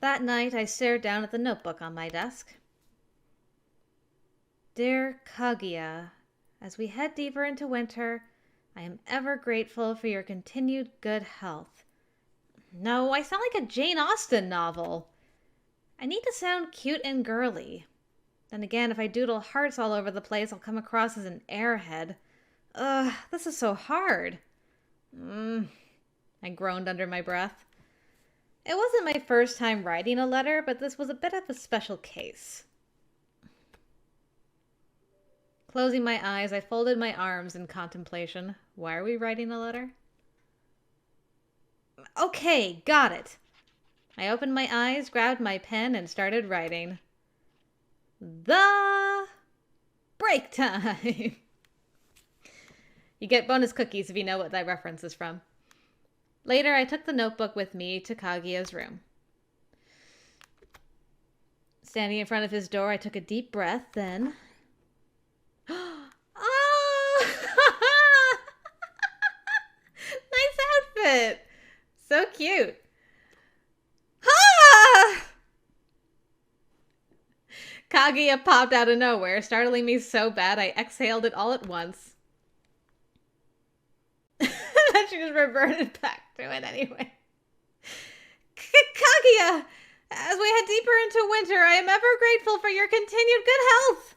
That night, I stared down at the notebook on my desk. Dear Kaguya, as we head deeper into winter, I am ever grateful for your continued good health. No, I sound like a Jane Austen novel. I need to sound cute and girly. Then again, if I doodle hearts all over the place, I'll come across as an airhead. Ugh, this is so hard. I groaned under my breath. It wasn't my first time writing a letter, but this was a bit of a special case. Closing my eyes, I folded my arms in contemplation. Why are we writing a letter? Okay, got it. I opened my eyes, grabbed my pen, and started writing. The break time. You get bonus cookies if you know what that reference is from. Later, I took the notebook with me to Kaguya's room. Standing in front of his door, I took a deep breath, then... Oh! Nice outfit! So cute. Ah! Kaguya popped out of nowhere, startling me so bad I exhaled it all at once. Then she just reverted back to it anyway. Kaguya, as we head deeper into winter, I am ever grateful for your continued good health.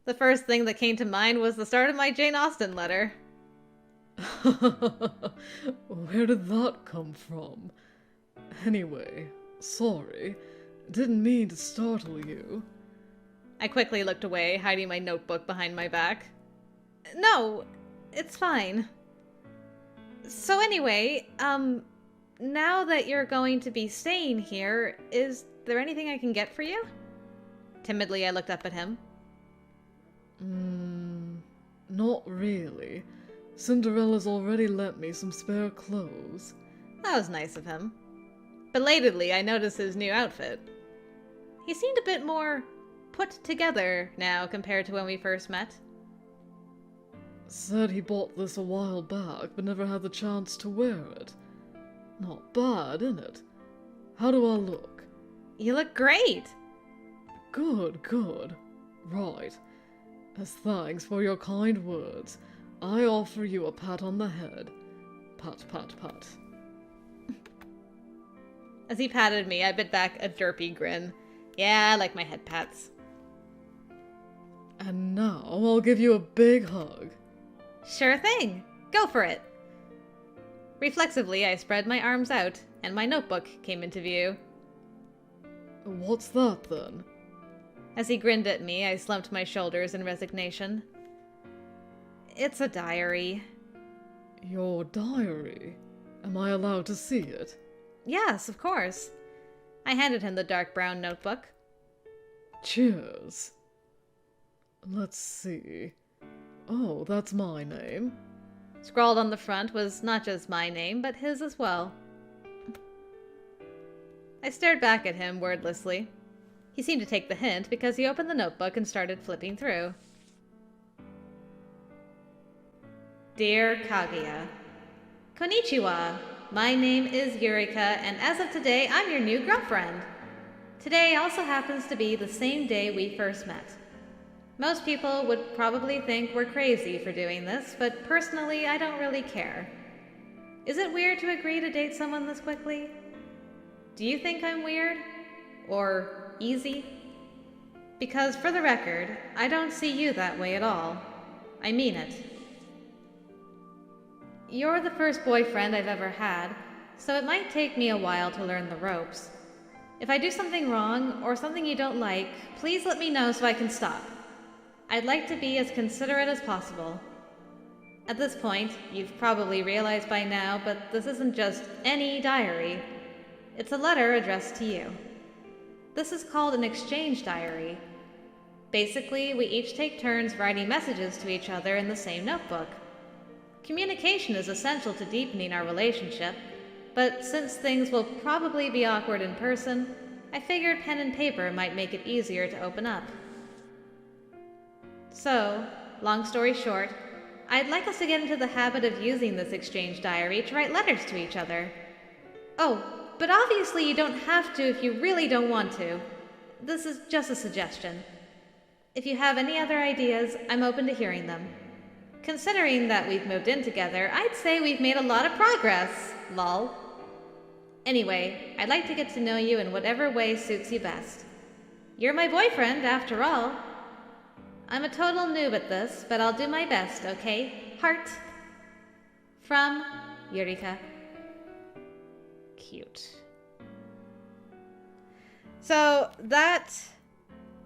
The first thing that came to mind was the start of my Jane Austen letter. Where did that come from? Anyway, sorry. Didn't mean to startle you. I quickly looked away, hiding my notebook behind my back. No, it's fine. So anyway, now that you're going to be staying here, is there anything I can get for you? Timidly, I looked up at him. Not really. Cinderella's already lent me some spare clothes. That was nice of him. Belatedly, I noticed his new outfit. He seemed a bit more put together now compared to when we first met. Said he bought this a while back, but never had the chance to wear it. Not bad, innit? How do I look? You look great! Good, good. Right. As thanks for your kind words, I offer you a pat on the head. Pat, pat, pat. As he patted me, I bit back a derpy grin. Yeah, I like my head pats. And now I'll give you a big hug. Sure thing. Go for it. Reflexively, I spread my arms out, and my notebook came into view. What's that, then? As he grinned at me, I slumped my shoulders in resignation. It's a diary. Your diary? Am I allowed to see it? Yes, of course. I handed him the dark brown notebook. Cheers. Let's see. Oh, that's my name. Scrawled on the front was not just my name, but his as well. I stared back at him wordlessly. He seemed to take the hint because he opened the notebook and started flipping through. Dear Kaguya, Konnichiwa. My name is Yurika, and as of today, I'm your new girlfriend. Today also happens to be the same day we first met. Most people would probably think we're crazy for doing this, but personally, I don't really care. Is it weird to agree to date someone this quickly? Do you think I'm weird? Or easy? Because for the record, I don't see you that way at all. I mean it. You're the first boyfriend I've ever had, so it might take me a while to learn the ropes. If I do something wrong, or something you don't like, please let me know so I can stop. I'd like to be as considerate as possible. At this point, you've probably realized by now, but this isn't just any diary. It's a letter addressed to you. This is called an exchange diary. Basically, we each take turns writing messages to each other in the same notebook. Communication is essential to deepening our relationship, but since things will probably be awkward in person, I figured pen and paper might make it easier to open up. So, long story short, I'd like us to get into the habit of using this exchange diary to write letters to each other. Oh, but obviously you don't have to if you really don't want to. This is just a suggestion. If you have any other ideas, I'm open to hearing them. Considering that we've moved in together, I'd say we've made a lot of progress, lol. Anyway, I'd like to get to know you in whatever way suits you best. You're my boyfriend, after all. I'm a total noob at this, but I'll do my best, okay? Heart. From Yurika. Cute. So that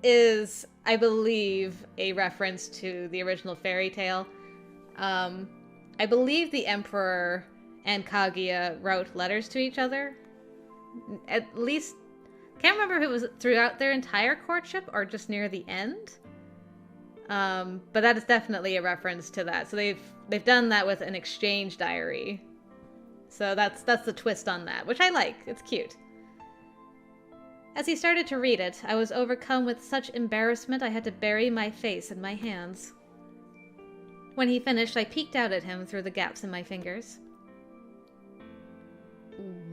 is, I believe, a reference to the original fairy tale. I believe the Emperor and Kaguya wrote letters to each other. At least, can't remember if it was throughout their entire courtship or just near the end. But that is definitely a reference to that. So they've done that with an exchange diary. So that's the twist on that, which I like. It's cute. As he started to read it, I was overcome with such embarrassment I had to bury my face in my hands. When he finished, I peeked out at him through the gaps in my fingers.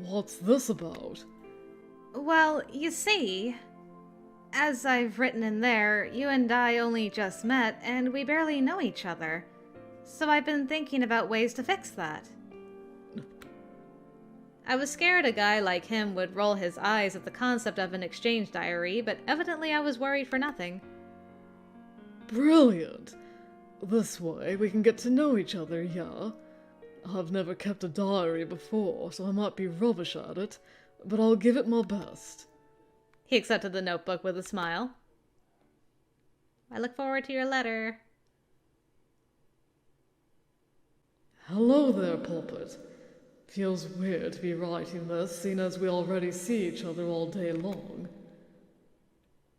What's this about? Well, you see, as I've written in there, you and I only just met, and we barely know each other. So I've been thinking about ways to fix that. I was scared a guy like him would roll his eyes at the concept of an exchange diary, but evidently I was worried for nothing. Brilliant! This way we can get to know each other, yeah? I've never kept a diary before, so I might be rubbish at it, but I'll give it my best. He accepted the notebook with a smile. I look forward to your letter. Hello there, Pulpit. Feels weird to be writing this, seeing as we already see each other all day long.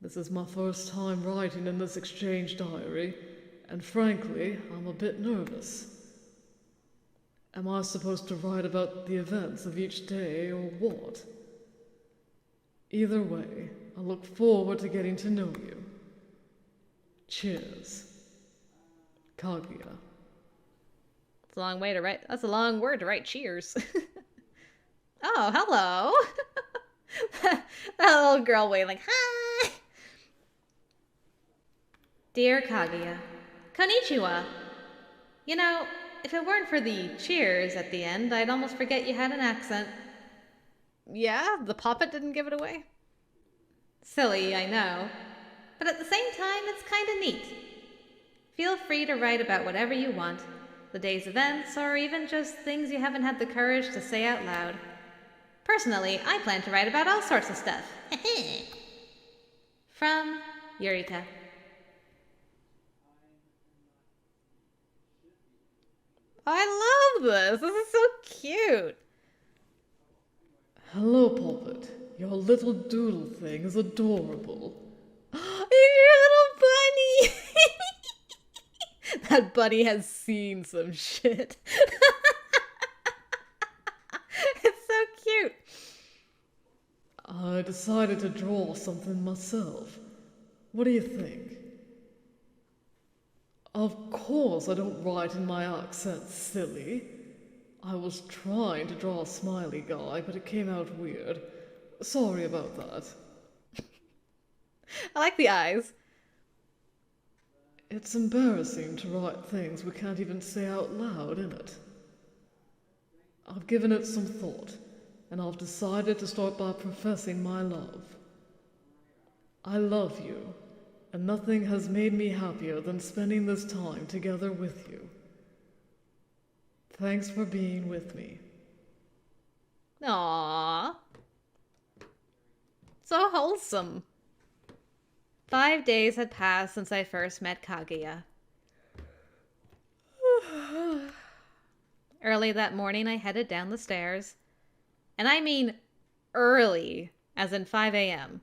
This is my first time writing in this exchange diary, and frankly, I'm a bit nervous. Am I supposed to write about the events of each day, or what? Either way, I look forward to getting to know you. Cheers. Kaguya. That's a long way to write. That's a long word to write cheers. Oh, hello. That little girl wailing, hi. Dear Kaguya, konnichiwa. You know, if it weren't for the cheers at the end, I'd almost forget you had an accent. Yeah, the puppet didn't give it away. Silly, I know. But at the same time, it's kind of neat. Feel free to write about whatever you want. The day's events, or even just things you haven't had the courage to say out loud. Personally, I plan to write about all sorts of stuff. From Yurika. I love this! This is so cute! Hello, Pulpit. Your little doodle thing is adorable. Your little bunny! That bunny has seen some shit. It's so cute. I decided to draw something myself. What do you think? Of course I don't write in my accent, silly. I was trying to draw a smiley guy, but it came out weird. Sorry about that. I like the eyes. It's embarrassing to write things we can't even say out loud, isn't it? I've given it some thought, and I've decided to start by professing my love. I love you, and nothing has made me happier than spending this time together with you. Thanks for being with me. Aww. So wholesome. 5 days had passed since I first met Kaguya. Early that morning, I headed down the stairs. And I mean early, as in 5 a.m.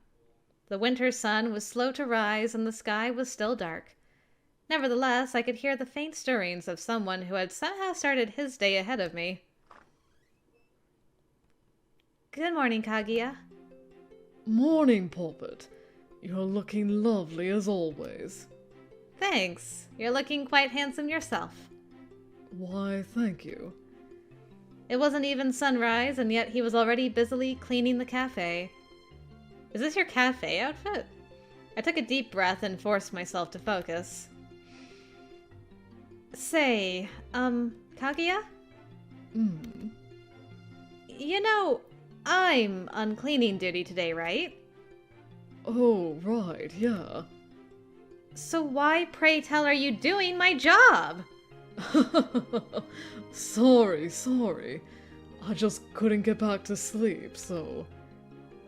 The winter sun was slow to rise and the sky was still dark. Nevertheless, I could hear the faint stirrings of someone who had somehow started his day ahead of me. Good morning, Kaguya. Morning, Pulpit. You're looking lovely as always. Thanks. You're looking quite handsome yourself. Why, thank you. It wasn't even sunrise, and yet he was already busily cleaning the cafe. Is this your cafe outfit? I took a deep breath and forced myself to focus. Say, Kaguya? You know, I'm on cleaning duty today, right? Oh, right, yeah. So why, pray tell, are you doing my job? Sorry. I just couldn't get back to sleep, so...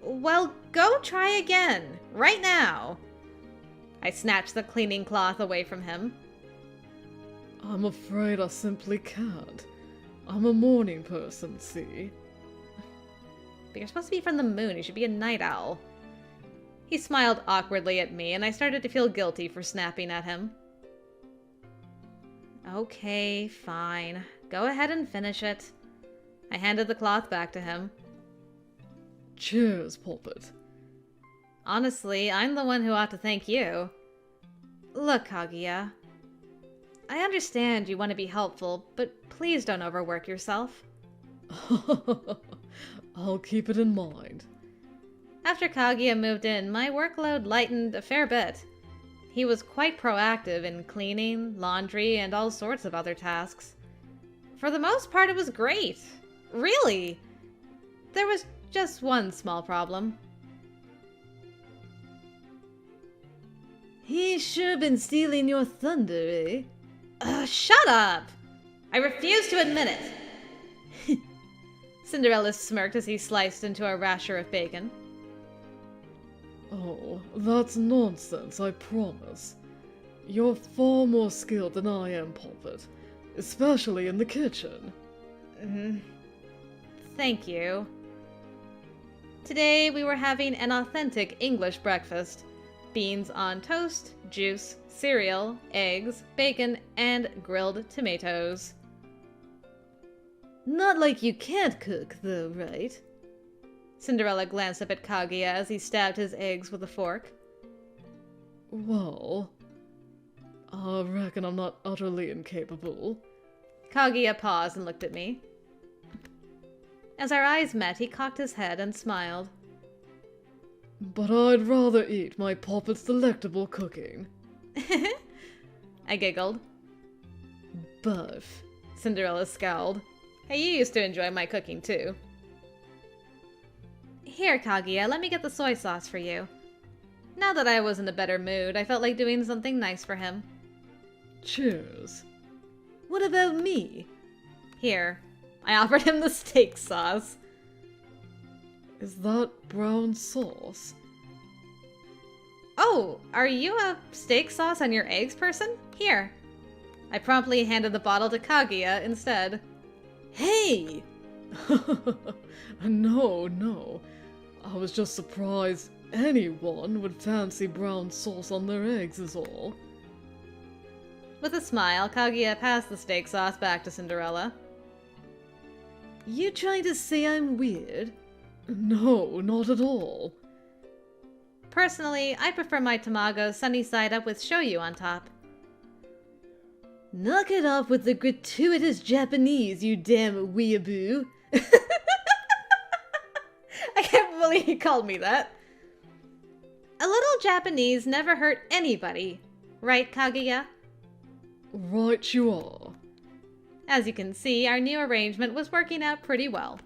Well, go try again, right now. I snatched the cleaning cloth away from him. I'm afraid I simply can't. I'm a morning person, see? But you're supposed to be from the moon. You should be a night owl. He smiled awkwardly at me, and I started to feel guilty for snapping at him. Okay, fine. Go ahead and finish it. I handed the cloth back to him. Cheers, Poppet. Honestly, I'm the one who ought to thank you. Look, Kaguya. I understand you want to be helpful, but please don't overwork yourself. I'll keep it in mind. After Kaguya moved in, my workload lightened a fair bit. He was quite proactive in cleaning, laundry, and all sorts of other tasks. For the most part, it was great. Really. There was just one small problem. He's sure been stealing your thunder, eh? Shut up! I refuse to admit it! Cinderella smirked as he sliced into a rasher of bacon. Oh, that's nonsense, I promise. You're far more skilled than I am, Poppet. Especially in the kitchen. Thank you. Today we were having an authentic English breakfast. Beans on toast, juice, cereal, eggs, bacon, and grilled tomatoes. Not like you can't cook, though, right? Cinderella glanced up at Kaguya as he stabbed his eggs with a fork. Well, I reckon I'm not utterly incapable. Kaguya paused and looked at me. As our eyes met, he cocked his head and smiled. But I'd rather eat my Poppet's delectable cooking. I giggled. Barf. Cinderella scowled. Hey, you used to enjoy my cooking, too. Here, Kaguya, let me get the soy sauce for you. Now that I was in a better mood, I felt like doing something nice for him. Cheers. What about me? Here. I offered him the steak sauce. Is that brown sauce? Oh, are you a steak sauce on your eggs person? Here. I promptly handed the bottle to Kaguya instead. Hey! No. I was just surprised anyone would fancy brown sauce on their eggs is all. With a smile, Kaguya passed the steak sauce back to Cinderella. You trying to say I'm weird? No, not at all. Personally, I prefer my tamago sunny side up with shoyu on top. Knock it off with the gratuitous Japanese, you damn weeaboo. I can't believe he called me that. A little Japanese never hurt anybody. Right, Kaguya? Right you are. As you can see, our new arrangement was working out pretty well.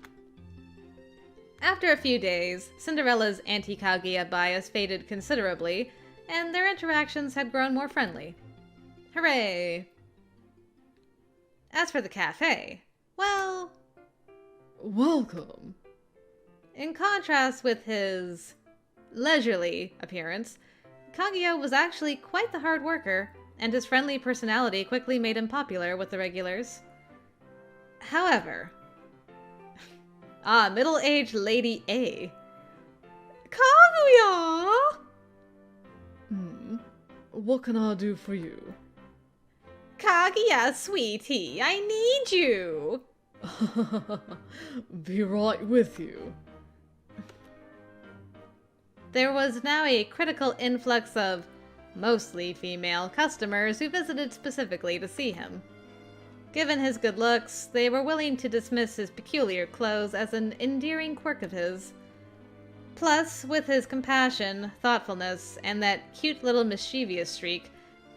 After a few days, Cinderella's anti-Kaguya bias faded considerably, and their interactions had grown more friendly. Hooray! As for the cafe, well... Welcome. In contrast with his leisurely appearance, Kaguya was actually quite the hard worker, and his friendly personality quickly made him popular with the regulars. However... middle-aged Lady A. Kaguya! What can I do for you? Kaguya, sweetie, I need you! Be right with you. There was now a critical influx of mostly female customers who visited specifically to see him. Given his good looks, they were willing to dismiss his peculiar clothes as an endearing quirk of his. Plus, with his compassion, thoughtfulness, and that cute little mischievous streak,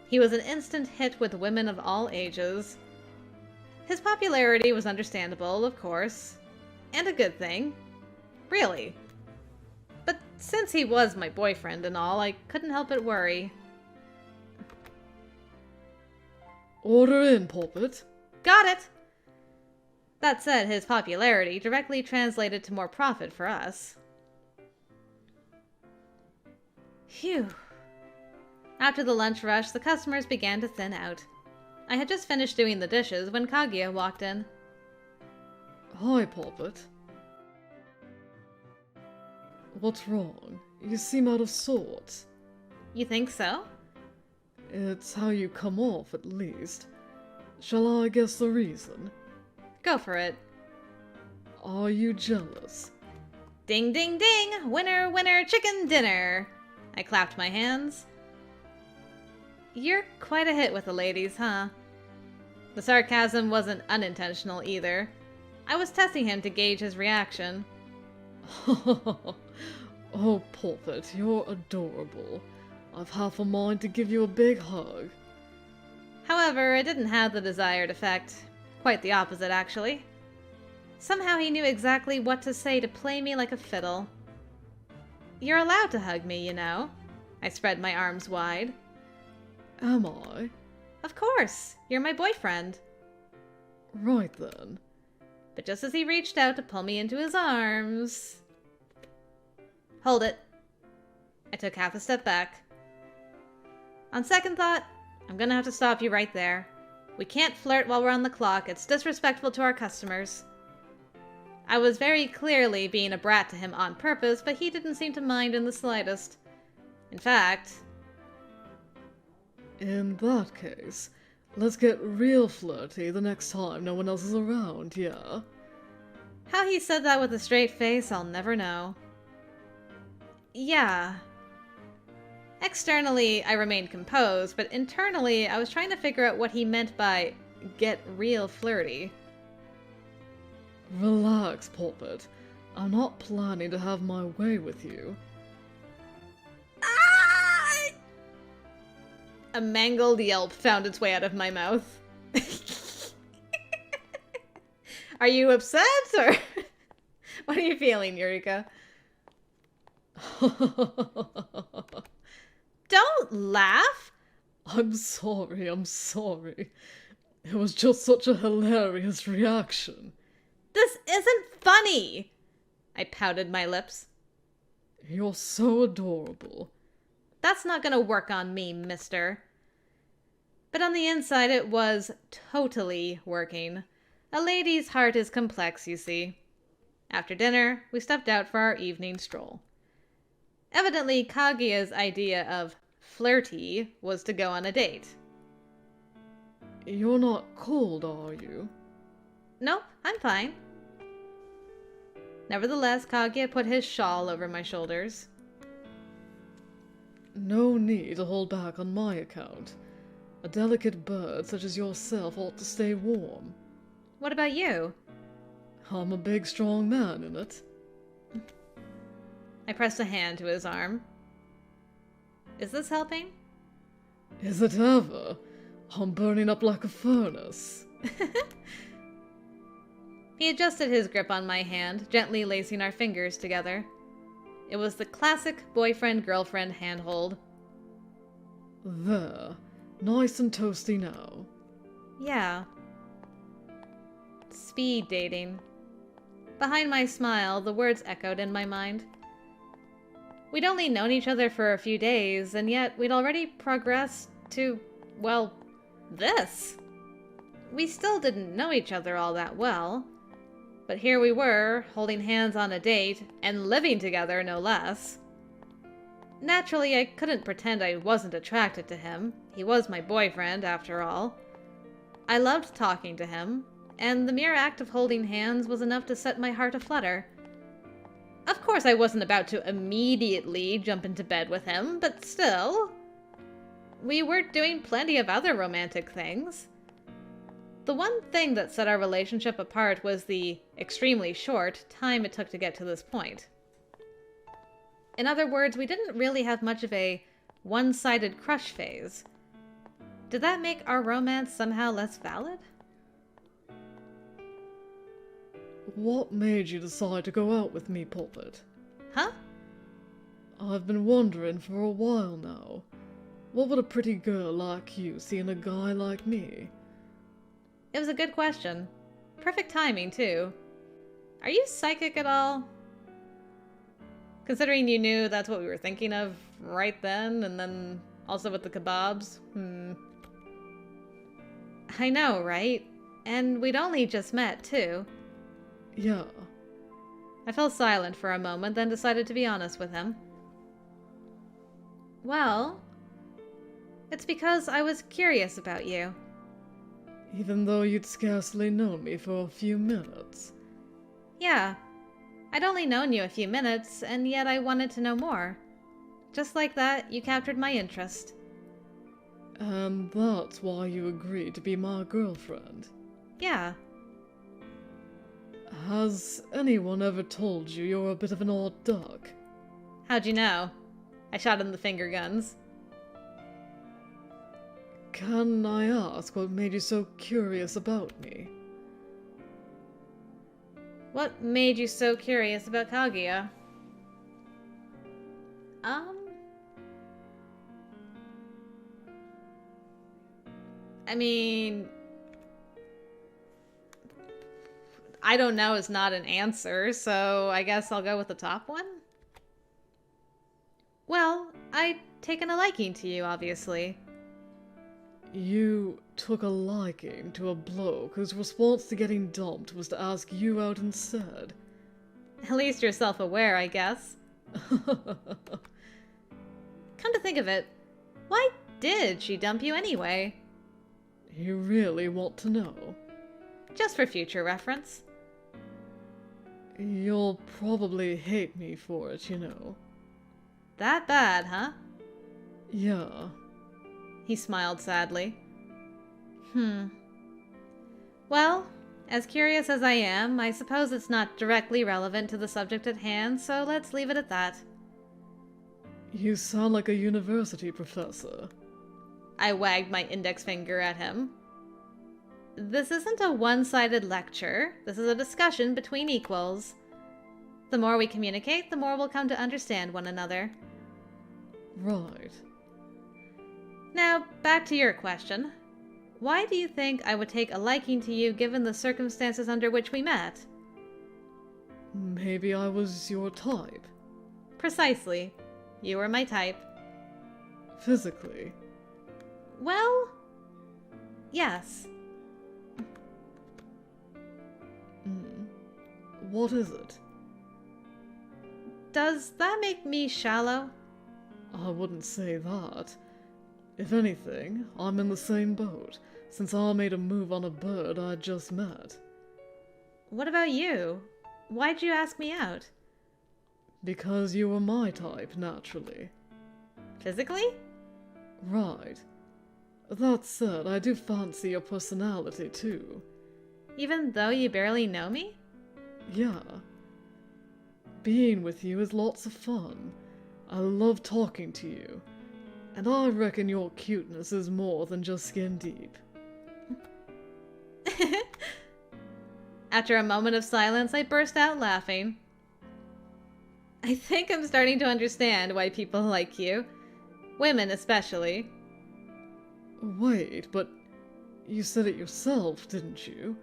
he was an instant hit with women of all ages. His popularity was understandable, of course, and a good thing. Really. But since he was my boyfriend and all, I couldn't help but worry. Order in, Pulpit. Got it! That said, his popularity directly translated to more profit for us. Phew. After the lunch rush, the customers began to thin out. I had just finished doing the dishes when Kaguya walked in. Hi, Pulpit. What's wrong? You seem out of sorts. You think so? It's how you come off, at least. Shall I guess the reason? Go for it. Are you jealous? Ding, ding, ding! Winner, winner, chicken dinner! I clapped my hands. You're quite a hit with the ladies, huh? The sarcasm wasn't unintentional either. I was testing him to gauge his reaction. Oh, Pulpit, you're adorable. I've half a mind to give you a big hug. However, it didn't have the desired effect. Quite the opposite, actually. Somehow he knew exactly what to say to play me like a fiddle. You're allowed to hug me, you know. I spread my arms wide. Am I? Of course, you're my boyfriend. Right then. But just as he reached out to pull me into his arms... Hold it. I took half a step back. On second thought, I'm gonna have to stop you right there. We can't flirt while we're on the clock. It's disrespectful to our customers. I was very clearly being a brat to him on purpose, but he didn't seem to mind in the slightest. In fact... In that case, let's get real flirty the next time no one else is around, yeah? How he said that with a straight face, I'll never know. Yeah. Externally, I remained composed, but internally, I was trying to figure out what he meant by get real flirty. Relax, Pulpit. I'm not planning to have my way with you. A mangled yelp found its way out of my mouth. Are you upset, or what are you feeling, Yurika? Don't laugh! I'm sorry. It was just such a hilarious reaction. This isn't funny! I pouted my lips. You're so adorable. That's not gonna work on me, mister. But on the inside, it was totally working. A lady's heart is complex, you see. After dinner, we stepped out for our evening stroll. Evidently, Kaguya's idea of flirty was to go on a date. You're not cold, are you? Nope, I'm fine. Nevertheless, Kaguya put his shawl over my shoulders. No need to hold back on my account. A delicate bird such as yourself ought to stay warm. What about you? I'm a big, strong man in it. I pressed a hand to his arm. Is this helping? Is it ever? I'm burning up like a furnace. He adjusted his grip on my hand, gently lacing our fingers together. It was the classic boyfriend-girlfriend handhold. There. Nice and toasty now. Yeah. Speed dating. Behind my smile, the words echoed in my mind. We'd only known each other for a few days, and yet we'd already progressed to, well, this. We still didn't know each other all that well, but here we were, holding hands on a date, and living together, no less. Naturally, I couldn't pretend I wasn't attracted to him. He was my boyfriend, after all. I loved talking to him, and the mere act of holding hands was enough to set my heart aflutter. Of course, I wasn't about to immediately jump into bed with him, but still. We were doing plenty of other romantic things. The one thing that set our relationship apart was the extremely short time it took to get to this point. In other words, we didn't really have much of a one-sided crush phase. Did that make our romance somehow less valid? What made you decide to go out with me, Puppet? Huh? I've been wondering for a while now. What would a pretty girl like you see in a guy like me? It was a good question. Perfect timing, too. Are you psychic at all? Considering you knew that's what we were thinking of right then, and then also with the kebabs? I know, right? And we'd only just met, too. Yeah. I fell silent for a moment, then decided to be honest with him. Well, it's because I was curious about you. Even though you'd scarcely known me for a few minutes. Yeah. I'd only known you a few minutes, and yet I wanted to know more. Just like that, you captured my interest. And that's why you agreed to be my girlfriend. Yeah. Has anyone ever told you you're a bit of an odd duck? How'd you know? I shot him the finger guns. Can I ask what made you so curious about me? What made you so curious about Kaguya? I mean, I don't know is not an answer, so I guess I'll go with the top one. Well, I'd taken a liking to you, obviously. You took a liking to a bloke whose response to getting dumped was to ask you out instead. At least you're self-aware, I guess. Come to think of it, why did she dump you anyway? You really want to know? Just for future reference. You'll probably hate me for it, you know. That bad, huh? Yeah. He smiled sadly. Well, as curious as I am, I suppose it's not directly relevant to the subject at hand, so let's leave it at that. You sound like a university professor. I wagged my index finger at him. This isn't a one-sided lecture. This is a discussion between equals. The more we communicate, the more we'll come to understand one another. Right. Now, back to your question. Why do you think I would take a liking to you given the circumstances under which we met? Maybe I was your type. Precisely. You were my type. Physically. Well, yes. What is it? Does that make me shallow? I wouldn't say that. If anything, I'm in the same boat, since I made a move on a bird I'd just met. What about you? Why'd you ask me out? Because you were my type, naturally. Physically? Right. That said, I do fancy your personality, too. Even though you barely know me? Yeah. Being with you is lots of fun. I love talking to you. And I reckon your cuteness is more than just skin deep. After a moment of silence, I burst out laughing. I think I'm starting to understand why people like you. Women especially. Wait, but you said it yourself, didn't you?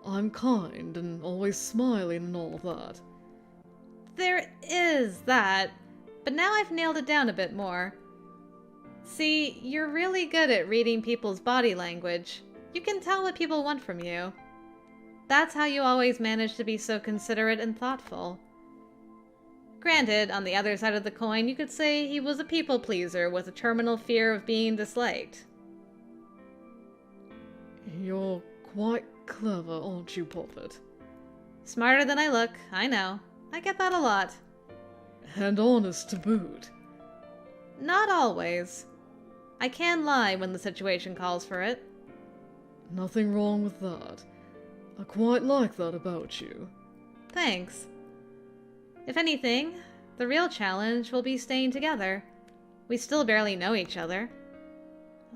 I'm kind and always smiling and all that. There is that, but now I've nailed it down a bit more. See, you're really good at reading people's body language. You can tell what people want from you. That's how you always manage to be so considerate and thoughtful. Granted, on the other side of the coin, you could say he was a people pleaser with a terminal fear of being disliked. You're quite clever, aren't you, Puppet? Smarter than I look, I know. I get that a lot. And honest to boot. Not always. I can lie when the situation calls for it. Nothing wrong with that. I quite like that about you. Thanks. If anything, the real challenge will be staying together. We still barely know each other.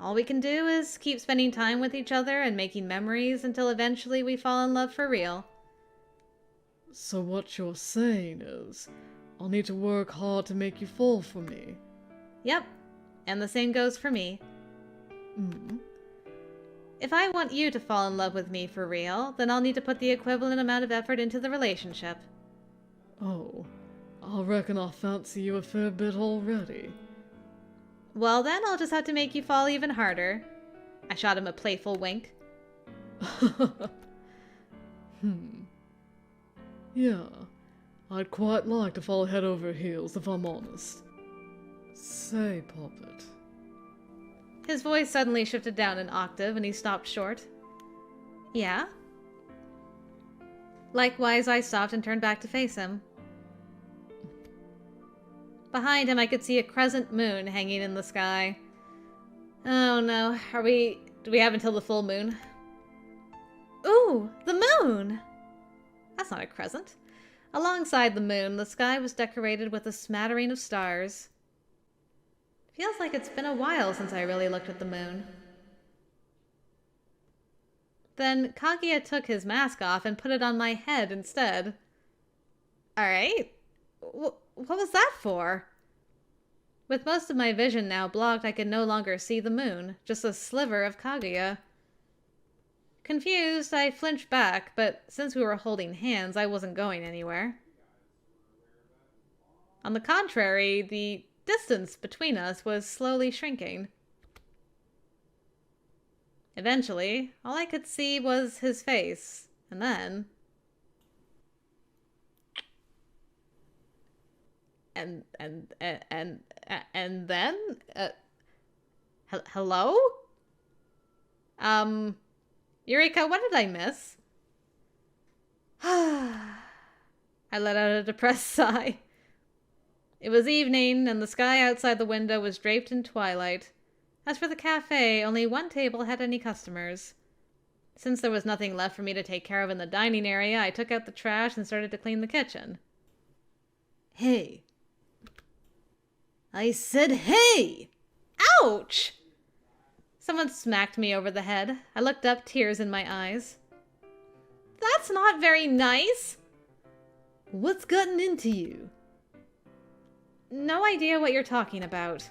All we can do is keep spending time with each other and making memories until eventually we fall in love for real. So what you're saying is, I'll need to work hard to make you fall for me. Yep, and the same goes for me. If I want you to fall in love with me for real, then I'll need to put the equivalent amount of effort into the relationship. Oh, I reckon I fancy you a fair bit already. Well then, I'll just have to make you fall even harder. I shot him a playful wink. Yeah, I'd quite like to fall head over heels if I'm honest. Say, Puppet. His voice suddenly shifted down an octave and he stopped short. Yeah? Likewise, I stopped and turned back to face him. Behind him, I could see a crescent moon hanging in the sky. Oh no, do we have until the full moon? Ooh, the moon! That's not a crescent. Alongside the moon, the sky was decorated with a smattering of stars. Feels like it's been a while since I really looked at the moon. Then Kaguya took his mask off and put it on my head instead. Alright. What was that for? With most of my vision now blocked, I could no longer see the moon, just a sliver of Kaguya. Confused, I flinched back, but since we were holding hands, I wasn't going anywhere. On the contrary, the distance between us was slowly shrinking. Eventually, all I could see was his face, and then... And then? Hello? Yurika, what did I miss? I let out a depressed sigh. It was evening, and the sky outside the window was draped in twilight. As for the cafe, only one table had any customers. Since there was nothing left for me to take care of in the dining area, I took out the trash and started to clean the kitchen. Hey. I said hey! Ouch! Someone smacked me over the head. I looked up, tears in my eyes. That's not very nice! What's gotten into you? No idea what you're talking about.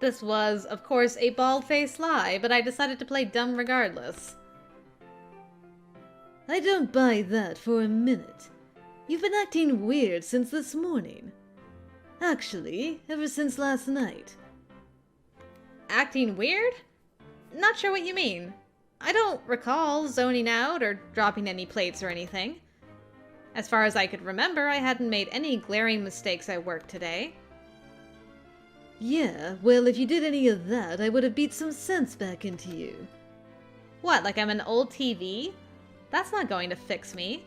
This was, of course, a bald-faced lie, but I decided to play dumb regardless. I don't buy that for a minute. You've been acting weird since this morning. Actually, ever since last night. Acting weird? Not sure what you mean. I don't recall zoning out or dropping any plates or anything. As far as I could remember, I hadn't made any glaring mistakes at work today. Yeah, well, if you did any of that, I would have beat some sense back into you. What, like I'm an old TV? That's not going to fix me.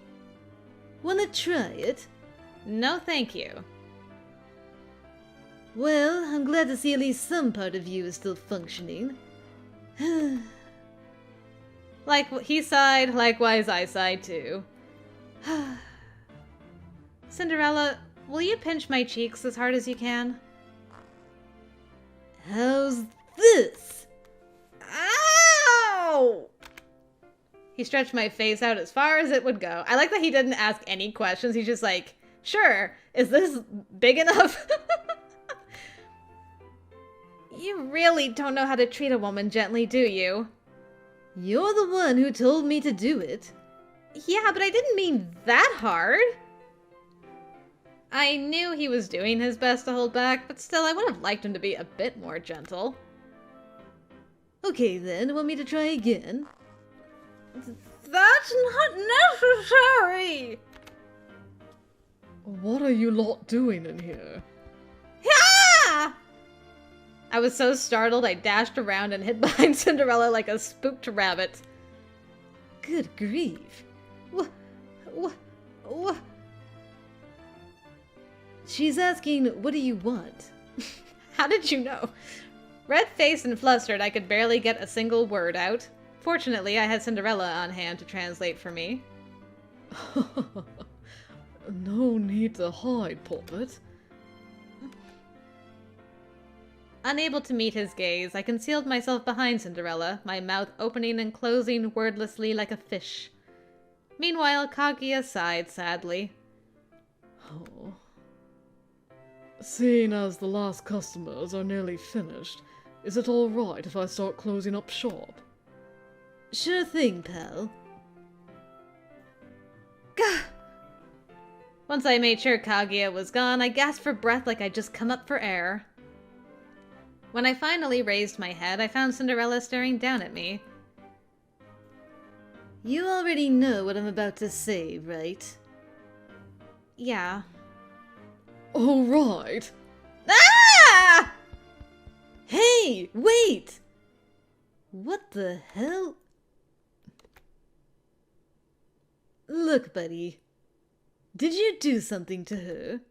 Wanna try it? No, thank you. Well, I'm glad to see at least some part of you is still functioning. Like he sighed, likewise I sighed too. Cinderella, will you pinch my cheeks as hard as you can? How's this? Ow! He stretched my face out as far as it would go. I like that he didn't ask any questions. He's just like, sure, is this big enough? You really don't know how to treat a woman gently, do you? You're the one who told me to do it. Yeah, but I didn't mean that hard. I knew he was doing his best to hold back, but still I would have liked him to be a bit more gentle. Okay then, want me to try again? That's not necessary! What are you lot doing in here? Ah! I was so startled I dashed around and hid behind Cinderella like a spooked rabbit. Good grief. What? She's asking, what do you want? How did you know? Red-faced and flustered, I could barely get a single word out. Fortunately, I had Cinderella on hand to translate for me. No need to hide, Puppet. Unable to meet his gaze, I concealed myself behind Cinderella, my mouth opening and closing wordlessly like a fish. Meanwhile, Kaguya sighed sadly. Oh. Seeing as the last customers are nearly finished, is it all right if I start closing up shop? Sure thing, pal. Gah! Once I made sure Kaguya was gone, I gasped for breath like I'd just come up for air. When I finally raised my head, I found Cinderella staring down at me. You already know what I'm about to say, right? Yeah. All right. Ah! Hey, wait! What the hell? Look, buddy. Did you do something to her?